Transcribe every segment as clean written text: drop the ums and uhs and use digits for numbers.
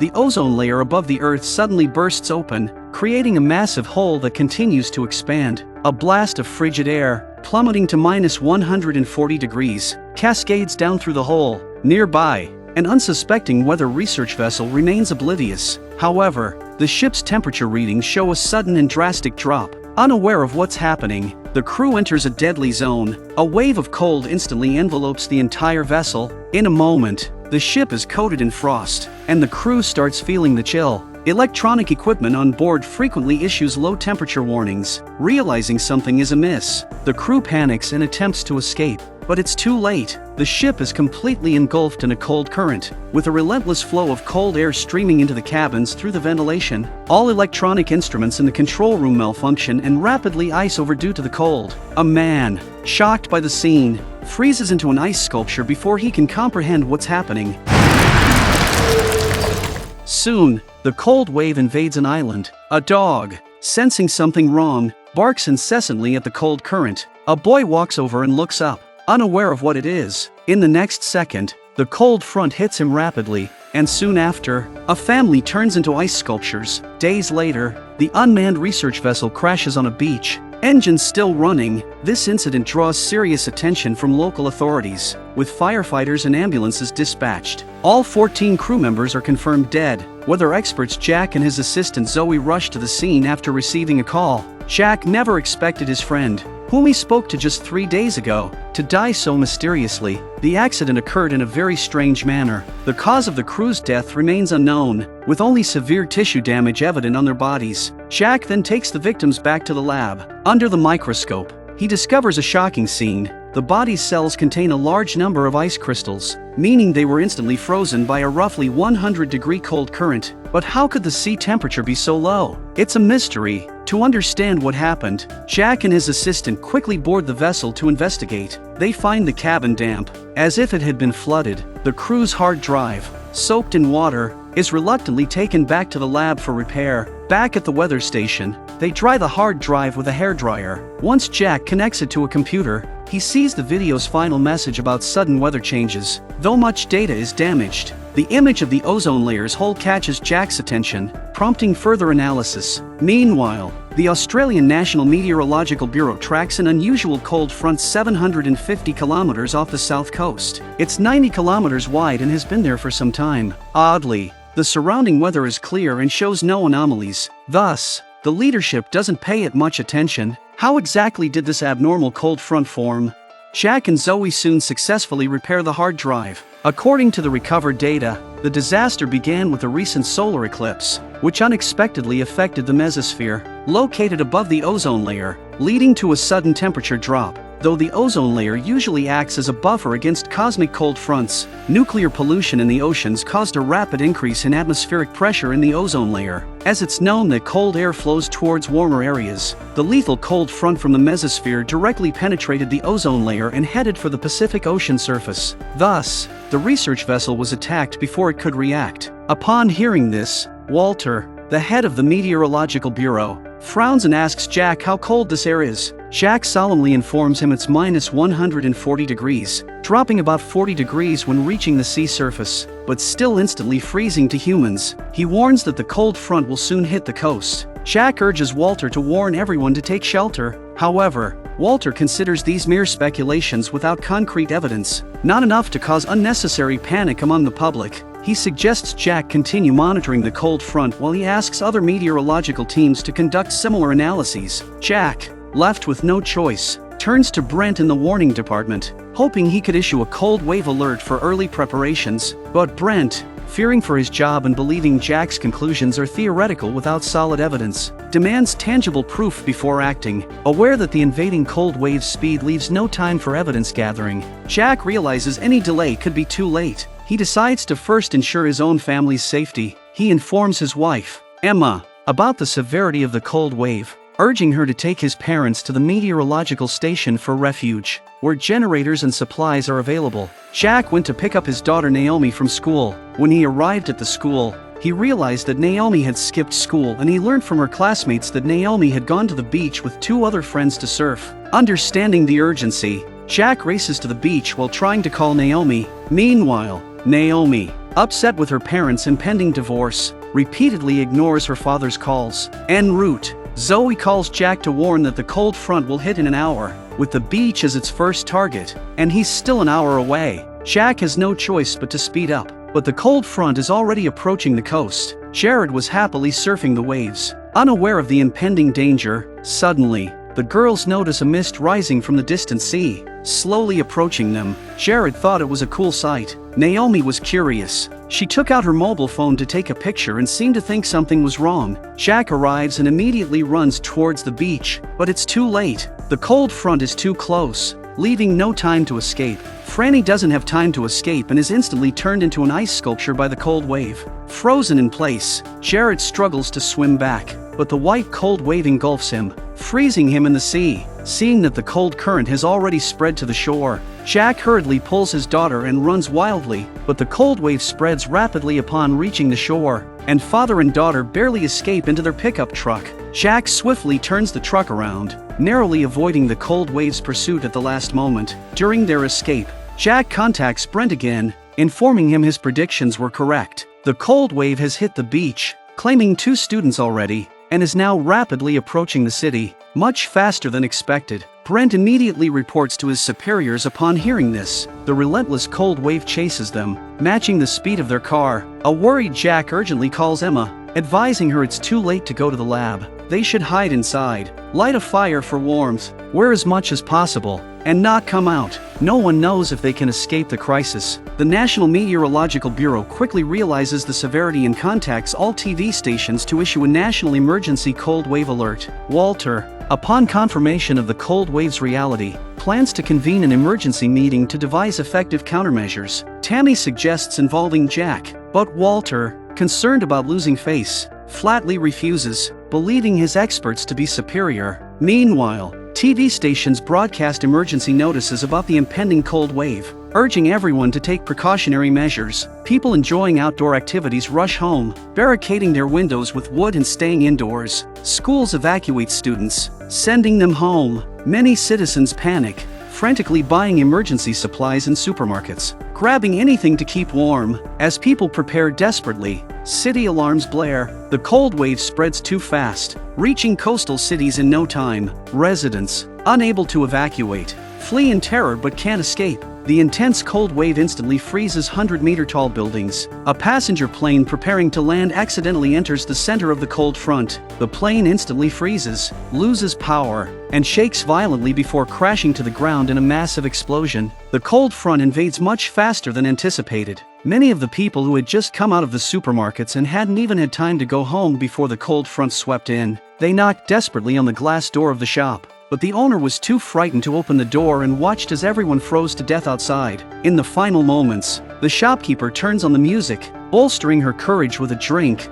the ozone layer above the Earth suddenly bursts open, creating a massive hole that continues to expand. A blast of frigid air, plummeting to -140 degrees, cascades down through the hole. Nearby, an unsuspecting weather research vessel remains oblivious. However, the ship's temperature readings show a sudden and drastic drop. Unaware of what's happening, the crew enters a deadly zone. A wave of cold instantly envelopes the entire vessel. In a moment, the ship is coated in frost, and the crew starts feeling the chill. Electronic equipment on board frequently issues low-temperature warnings. Realizing something is amiss, the crew panics and attempts to escape. But it's too late. The ship is completely engulfed in a cold current, with a relentless flow of cold air streaming into the cabins through the ventilation. All electronic instruments in the control room malfunction and rapidly ice over due to the cold. A man, shocked by the scene, freezes into an ice sculpture before he can comprehend what's happening. Soon, the cold wave invades an island. A dog, sensing something wrong, barks incessantly at the cold current. A boy walks over and looks up, unaware of what it is. In the next second, the cold front hits him rapidly, and soon after, a family turns into ice sculptures. Days later, the unmanned research vessel crashes on a beach, engines still running. This incident draws serious attention from local authorities, with firefighters and ambulances dispatched. All 14 crew members are confirmed dead. Weather experts Jack and his assistant Zoe rush to the scene after receiving a call. Jack never expected his friend, whom he spoke to just 3 days ago, to die so mysteriously. The accident occurred in a very strange manner. The cause of the crew's death remains unknown, with only severe tissue damage evident on their bodies. Jack then takes the victims back to the lab. Under the microscope, he discovers a shocking scene. The body's cells contain a large number of ice crystals, meaning they were instantly frozen by a roughly 100-degree cold current. But how could the sea temperature be so low? It's a mystery. To understand what happened, Jack and his assistant quickly board the vessel to investigate. They find the cabin damp, as if it had been flooded. The crew's hard drive, soaked in water, is reluctantly taken back to the lab for repair. Back at the weather station, they dry the hard drive with a hairdryer. Once Jack connects it to a computer, he sees the video's final message about sudden weather changes. Though much data is damaged, the image of the ozone layer's hole catches Jack's attention, prompting further analysis. Meanwhile, the Australian National Meteorological Bureau tracks an unusual cold front 750 kilometers off the south coast. It's 90 kilometers wide and has been there for some time. Oddly, the surrounding weather is clear and shows no anomalies. Thus, the leadership doesn't pay it much attention. How exactly did this abnormal cold front form? Jack and Zoe soon successfully repair the hard drive. According to the recovered data, the disaster began with a recent solar eclipse, which unexpectedly affected the mesosphere, located above the ozone layer, leading to a sudden temperature drop. Though the ozone layer usually acts as a buffer against cosmic cold fronts, nuclear pollution in the oceans caused a rapid increase in atmospheric pressure in the ozone layer. As it's known that cold air flows towards warmer areas, the lethal cold front from the mesosphere directly penetrated the ozone layer and headed for the Pacific Ocean surface. Thus, the research vessel was attacked before it could react. Upon hearing this, Walter, the head of the Meteorological Bureau, frowns and asks Jack how cold this air is. Jack solemnly informs him it's -140 degrees, dropping about 40 degrees when reaching the sea surface, but still instantly freezing to humans. He warns that the cold front will soon hit the coast. Jack urges Walter to warn everyone to take shelter. However, Walter considers these mere speculations without concrete evidence, not enough to cause unnecessary panic among the public. He suggests Jack continue monitoring the cold front while he asks other meteorological teams to conduct similar analyses. Jack, left with no choice, turns to Brent in the warning department, hoping he could issue a cold wave alert for early preparations. But Brent, fearing for his job and believing Jack's conclusions are theoretical without solid evidence, demands tangible proof before acting. Aware that the invading cold wave's speed leaves no time for evidence gathering, Jack realizes any delay could be too late. He decides to first ensure his own family's safety. He informs his wife, Emma, about the severity of the cold wave, urging her to take his parents to the meteorological station for refuge, where generators and supplies are available. Jack went to pick up his daughter Naomi from school. When he arrived at the school, he realized that Naomi had skipped school, and he learned from her classmates that Naomi had gone to the beach with 2 other friends to surf. Understanding the urgency, Jack races to the beach while trying to call Naomi. Meanwhile, Naomi, upset with her parents' impending divorce, repeatedly ignores her father's calls. En route, Zoe calls Jack to warn that the cold front will hit in an hour, with the beach as its first target, and he's still an hour away. Jack has no choice but to speed up, but the cold front is already approaching the coast. Jared was happily surfing the waves, unaware of the impending danger. Suddenly, the girls notice a mist rising from the distant sea, slowly approaching them. Jared thought it was a cool sight. Naomi was curious. She took out her mobile phone to take a picture and seemed to think something was wrong. Jack arrives and immediately runs towards the beach, but it's too late. The cold front is too close, leaving no time to escape. Franny doesn't have time to escape and is instantly turned into an ice sculpture by the cold wave. Frozen in place, Jared struggles to swim back, but the white cold wave engulfs him, freezing him in the sea. Seeing that the cold current has already spread to the shore, Jack hurriedly pulls his daughter and runs wildly, but the cold wave spreads rapidly upon reaching the shore, and father and daughter barely escape into their pickup truck. Jack swiftly turns the truck around, narrowly avoiding the cold wave's pursuit at the last moment. During their escape, Jack contacts Brent again, informing him his predictions were correct. The cold wave has hit the beach, claiming 2 students already, and is now rapidly approaching the city, much faster than expected. Brent immediately reports to his superiors upon hearing this. The relentless cold wave chases them, matching the speed of their car. A worried Jack urgently calls Emma, advising her it's too late to go to the lab. They should hide inside, light a fire for warmth, wear as much as possible, and not come out. No one knows if they can escape the crisis. The National Meteorological Bureau quickly realizes the severity and contacts all TV stations to issue a national emergency cold wave alert. Walter, upon confirmation of the cold wave's reality, plans to convene an emergency meeting to devise effective countermeasures. Tammy suggests involving Jack, but Walter, concerned about losing face, flatly refuses, believing his experts to be superior. Meanwhile, TV stations broadcast emergency notices about the impending cold wave, urging everyone to take precautionary measures. People enjoying outdoor activities rush home, barricading their windows with wood and staying indoors. Schools evacuate students, sending them home. Many citizens panic, frantically buying emergency supplies in supermarkets, grabbing anything to keep warm. As people prepare desperately, city alarms blare. The cold wave spreads too fast, reaching coastal cities in no time. Residents, unable to evacuate, flee in terror but can't escape. The intense cold wave instantly freezes 100-meter-tall buildings. A passenger plane preparing to land accidentally enters the center of the cold front. The plane instantly freezes, loses power, and shakes violently before crashing to the ground in a massive explosion. The cold front invades much faster than anticipated. Many of the people who had just come out of the supermarkets and hadn't even had time to go home before the cold front swept in. They knocked desperately on the glass door of the shop, but the owner was too frightened to open the door and watched as everyone froze to death outside. In the final moments, the shopkeeper turns on the music, bolstering her courage with a drink.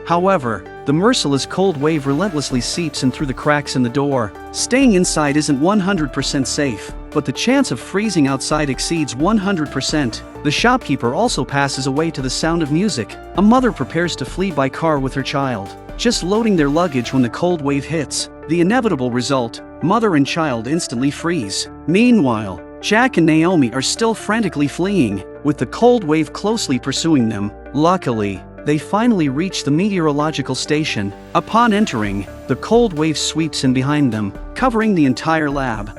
However, the merciless cold wave relentlessly seeps in through the cracks in the door. Staying inside isn't 100% safe, but the chance of freezing outside exceeds 100%. The shopkeeper also passes away to the sound of music. A mother prepares to flee by car with her child, just loading their luggage when the cold wave hits. The inevitable result, mother and child instantly freeze. Meanwhile, Jack and Naomi are still frantically fleeing, with the cold wave closely pursuing them. Luckily, they finally reach the meteorological station. Upon entering, the cold wave sweeps in behind them, covering the entire lab.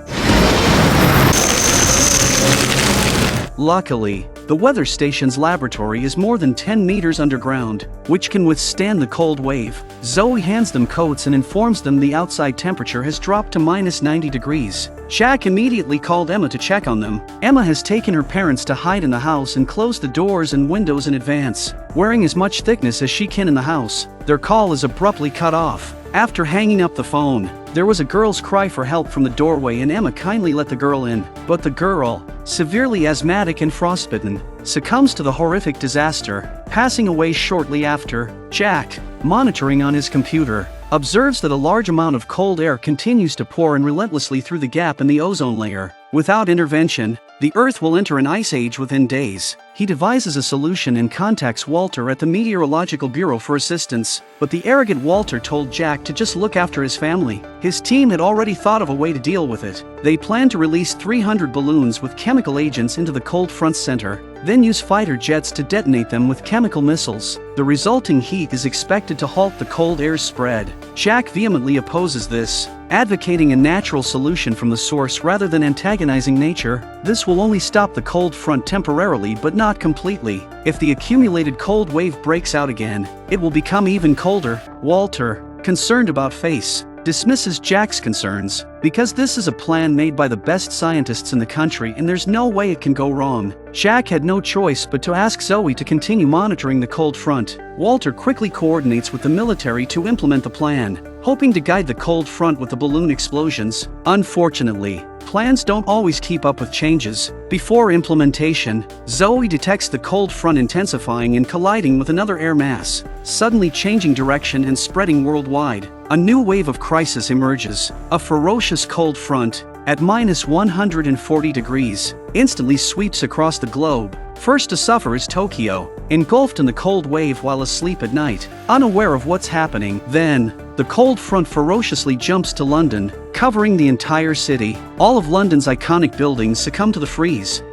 Luckily, the weather station's laboratory is more than 10 meters underground, which can withstand the cold wave. Zoe hands them coats and informs them the outside temperature has dropped to -90 degrees. Jack immediately called Emma to check on them. Emma has taken her parents to hide in the house and closed the doors and windows in advance, wearing as much thickness as she can in the house. Their call is abruptly cut off. After hanging up the phone, there was a girl's cry for help from the doorway and Emma kindly let the girl in. But the girl, severely asthmatic and frostbitten, succumbs to the horrific disaster, passing away shortly after. Jack, monitoring on his computer, observes that a large amount of cold air continues to pour in relentlessly through the gap in the ozone layer. Without intervention, the Earth will enter an ice age within days. he devises a solution and contacts Walter at the Meteorological Bureau for assistance, but the arrogant Walter told Jack to just look after his family. His team had already thought of a way to deal with it. They planned to release 300 balloons with chemical agents into the cold front's center, then use fighter jets to detonate them with chemical missiles. The resulting heat is expected to halt the cold air's spread. Jack vehemently opposes this, advocating a natural solution from the source rather than antagonizing nature. This will only stop the cold front temporarily but not completely. If the accumulated cold wave breaks out again, it will become even colder. Walter, concerned about face, dismisses Jack's concerns, because this is a plan made by the best scientists in the country and there's no way it can go wrong. Jack had no choice but to ask Zoe to continue monitoring the cold front. Walter quickly coordinates with the military to implement the plan, hoping to guide the cold front with the balloon explosions. Unfortunately, plans don't always keep up with changes. Before implementation, Zoe detects the cold front intensifying and colliding with another air mass, suddenly changing direction and spreading worldwide. A new wave of crisis emerges. A ferocious cold front, at -140 degrees, instantly sweeps across the globe. First to suffer is Tokyo, engulfed in the cold wave while asleep at night, unaware of what's happening. Then, the cold front ferociously jumps to London, covering the entire city. All of London's iconic buildings succumb to the freeze.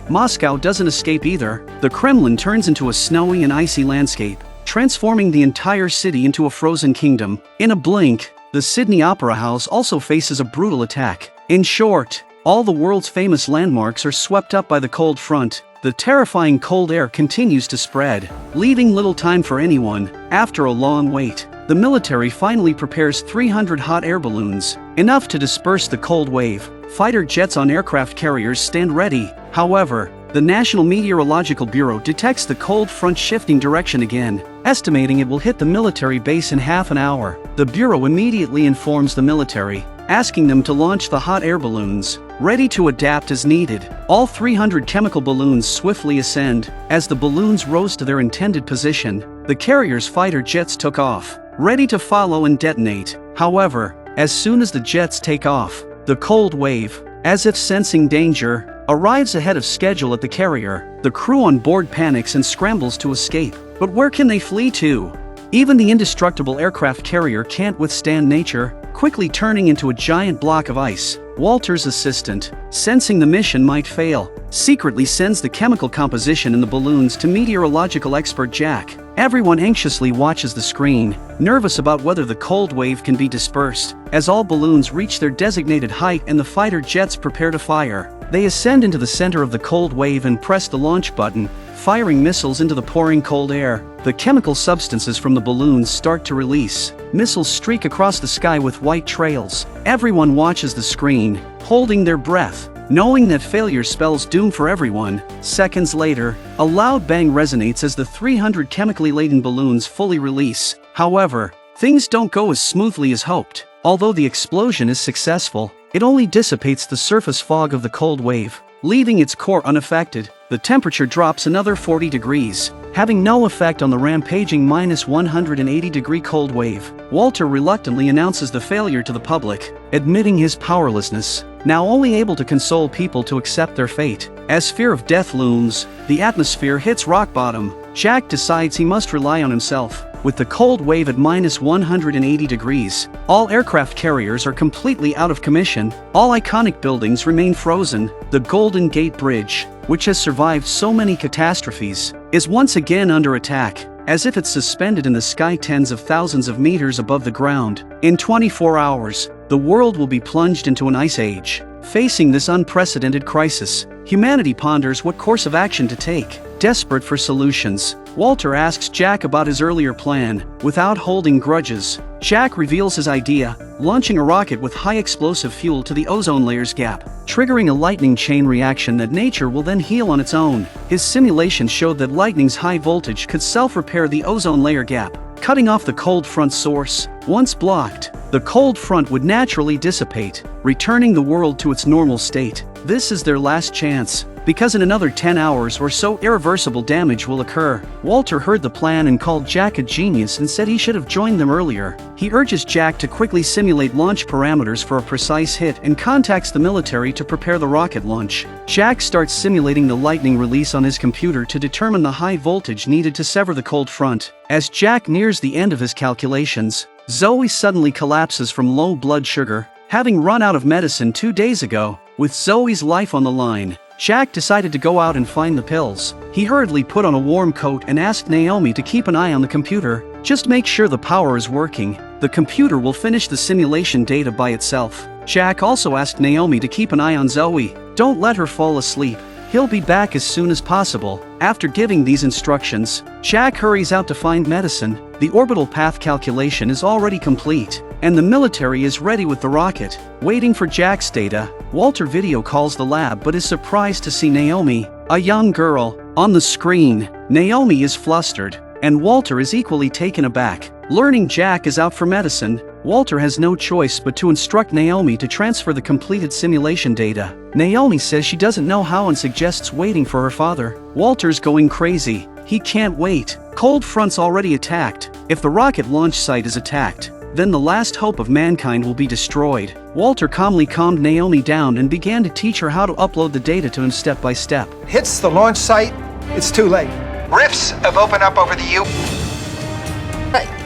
Moscow doesn't escape either. The Kremlin turns into a snowy and icy landscape, transforming the entire city into a frozen kingdom. In a blink, the Sydney Opera House also faces a brutal attack. In short, all the world's famous landmarks are swept up by the cold front. The terrifying cold air continues to spread, leaving little time for anyone. After a long wait, the military finally prepares 300 hot air balloons, enough to disperse the cold wave. Fighter jets on aircraft carriers stand ready. However, the National Meteorological Bureau detects the cold front shifting direction again, estimating it will hit the military base in half an hour. The Bureau immediately informs the military, asking them to launch the hot air balloons, ready to adapt as needed. All 300 chemical balloons swiftly ascend. As the balloons rose to their intended position, the carrier's fighter jets took off, ready to follow and detonate. However, as soon as the jets take off, the cold wave, as if sensing danger, arrives ahead of schedule at the carrier. The crew on board panics and scrambles to escape. But where can they flee to? Even the indestructible aircraft carrier can't withstand nature, quickly turning into a giant block of ice. Walter's assistant, sensing the mission might fail, secretly sends the chemical composition in the balloons to meteorological expert Jack. Everyone anxiously watches the screen, nervous about whether the cold wave can be dispersed. As all balloons reach their designated height and the fighter jets prepare to fire, they ascend into the center of the cold wave and press the launch button, firing missiles into the pouring cold air. The chemical substances from the balloons start to release. Missiles streak across the sky with white trails. Everyone watches the screen, holding their breath, knowing that failure spells doom for everyone. Seconds later, a loud bang resonates as the 300 chemically laden balloons fully release. However, things don't go as smoothly as hoped. Although the explosion is successful, it only dissipates the surface fog of the cold wave, leaving its core unaffected. The temperature drops another 40 degrees, having no effect on the rampaging -180-degree cold wave. Walter reluctantly announces the failure to the public, admitting his powerlessness, now only able to console people to accept their fate. As fear of death looms, the atmosphere hits rock bottom. Jack decides he must rely on himself. With the cold wave at -180 degrees, all aircraft carriers are completely out of commission. All iconic buildings remain frozen. The Golden Gate Bridge, which has survived so many catastrophes, is once again under attack, as if it's suspended in the sky tens of thousands of meters above the ground. In 24 hours, the world will be plunged into an ice age. Facing this unprecedented crisis, humanity ponders what course of action to take. Desperate for solutions, Walter asks Jack about his earlier plan. Without holding grudges, Jack reveals his idea, launching a rocket with high explosive fuel to the ozone layer's gap, triggering a lightning chain reaction that nature will then heal on its own. His simulations showed that lightning's high voltage could self-repair the ozone layer gap, cutting off the cold front source. Once blocked, the the cold front would naturally dissipate, returning the world to its normal state. This is their last chance, because in another 10 hours or so irreversible damage will occur. Walter heard the plan and called Jack a genius and said he should have joined them earlier. He urges Jack to quickly simulate launch parameters for a precise hit and contacts the military to prepare the rocket launch. Jack starts simulating the lightning release on his computer to determine the high voltage needed to sever the cold front. As Jack nears the end of his calculations, Zoe suddenly collapses from low blood sugar, having run out of medicine 2 days ago. With Zoe's life on the line, Jack decided to go out and find the pills. He hurriedly put on a warm coat and asked Naomi to keep an eye on the computer. Just make sure the power is working. The computer will finish the simulation data by itself. Jack also asked Naomi to keep an eye on Zoe. Don't let her fall asleep. He'll be back as soon as possible. After giving these instructions, Jack hurries out to find medicine. The orbital path calculation is already complete, and the military is ready with the rocket. Waiting for Jack's data, Walter video calls the lab but is surprised to see Naomi, a young girl, on the screen. Naomi is flustered, and Walter is equally taken aback. Learning Jack is out for medicine, Walter has no choice but to instruct Naomi to transfer the completed simulation data. Naomi says she doesn't know how and suggests waiting for her father. Walter's going crazy. He can't wait. Cold front's already attacked. If the rocket launch site is attacked, then the last hope of mankind will be destroyed. Walter calmly calmed Naomi down and began to teach her how to upload the data to him step by step. Hits the launch site, it's too late. Rifts have opened up over the U.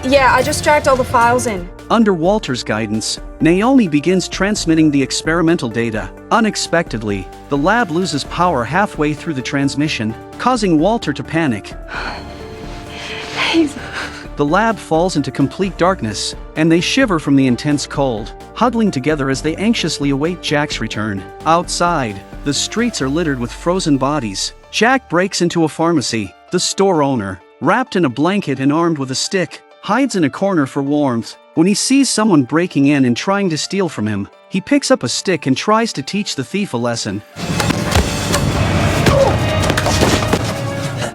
Yeah, I just dragged all the files in. Under Walter's guidance, Naomi begins transmitting the experimental data. Unexpectedly, the lab loses power halfway through the transmission, causing Walter to panic. The lab falls into complete darkness, and they shiver from the intense cold, huddling together as they anxiously await Jack's return. Outside, the streets are littered with frozen bodies. Jack breaks into a pharmacy. The store owner, wrapped in a blanket and armed with a stick, hides in a corner for warmth. When he sees someone breaking in and trying to steal from him, he picks up a stick and tries to teach the thief a lesson.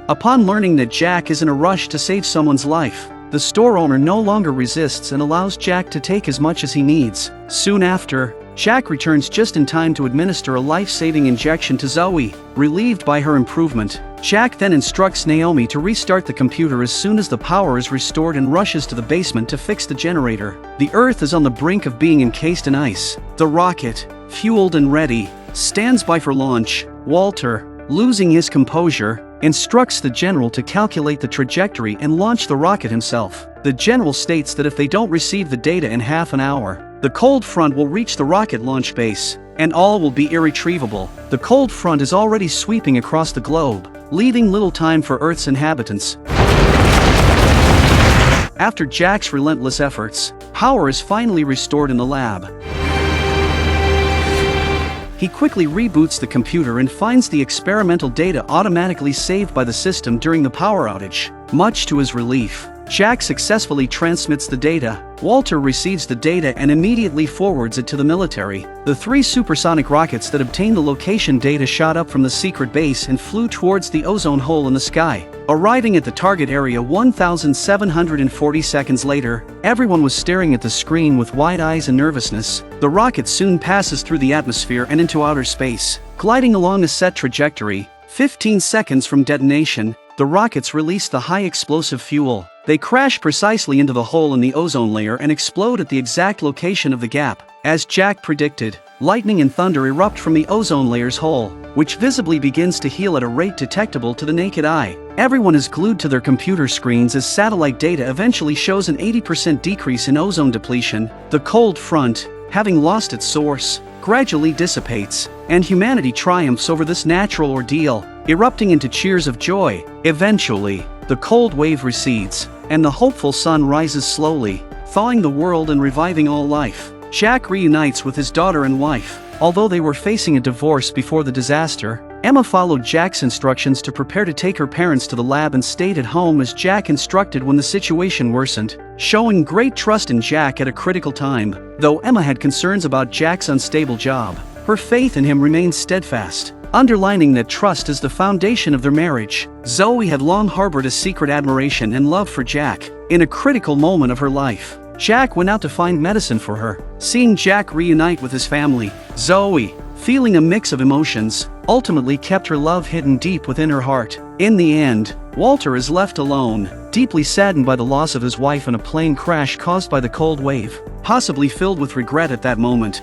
Upon learning that Jack is in a rush to save someone's life, the store owner no longer resists and allows Jack to take as much as he needs. Soon after, Jack returns just in time to administer a life-saving injection to Zoe. Relieved by her improvement, Jack then instructs Naomi to restart the computer as soon as the power is restored and rushes to the basement to fix the generator. The Earth is on the brink of being encased in ice. The rocket, fueled and ready, stands by for launch. Walter, losing his composure, instructs the general to calculate the trajectory and launch the rocket himself. The general states that if they don't receive the data in half an hour, the cold front will reach the rocket launch base, and all will be irretrievable. The cold front is already sweeping across the globe, leaving little time for Earth's inhabitants. After Jack's relentless efforts, power is finally restored in the lab. He quickly reboots the computer and finds the experimental data automatically saved by the system during the power outage. Much to his relief, Jack successfully transmits the data. Walter receives the data and immediately forwards it to the military. The 3 supersonic rockets that obtained the location data shot up from the secret base and flew towards the ozone hole in the sky. Arriving at the target area 1,740 seconds later, everyone was staring at the screen with wide eyes and nervousness. The rocket soon passes through the atmosphere and into outer space. Gliding along a set trajectory, 15 seconds from detonation, the rockets release the high explosive fuel. They crash precisely into the hole in the ozone layer and explode at the exact location of the gap. As Jack predicted, lightning and thunder erupt from the ozone layer's hole, which visibly begins to heal at a rate detectable to the naked eye. Everyone is glued to their computer screens as satellite data eventually shows an 80% decrease in ozone depletion. The cold front, having lost its source, gradually dissipates, and humanity triumphs over this natural ordeal, erupting into cheers of joy. Eventually, the cold wave recedes, and the hopeful sun rises slowly, thawing the world and reviving all life. Jack reunites with his daughter and wife. Although they were facing a divorce before the disaster, Emma followed Jack's instructions to prepare to take her parents to the lab and stayed at home as Jack instructed when the situation worsened, showing great trust in Jack at a critical time. Though Emma had concerns about Jack's unstable job, her faith in him remained steadfast, underlining that trust is the foundation of their marriage. Zoe had long harbored a secret admiration and love for Jack. In a critical moment of her life, Jack went out to find medicine for her. Seeing Jack reunite with his family, Zoe, feeling a mix of emotions, ultimately kept her love hidden deep within her heart. In the end, Walter is left alone, deeply saddened by the loss of his wife in a plane crash caused by the cold wave. Possibly filled with regret at that moment,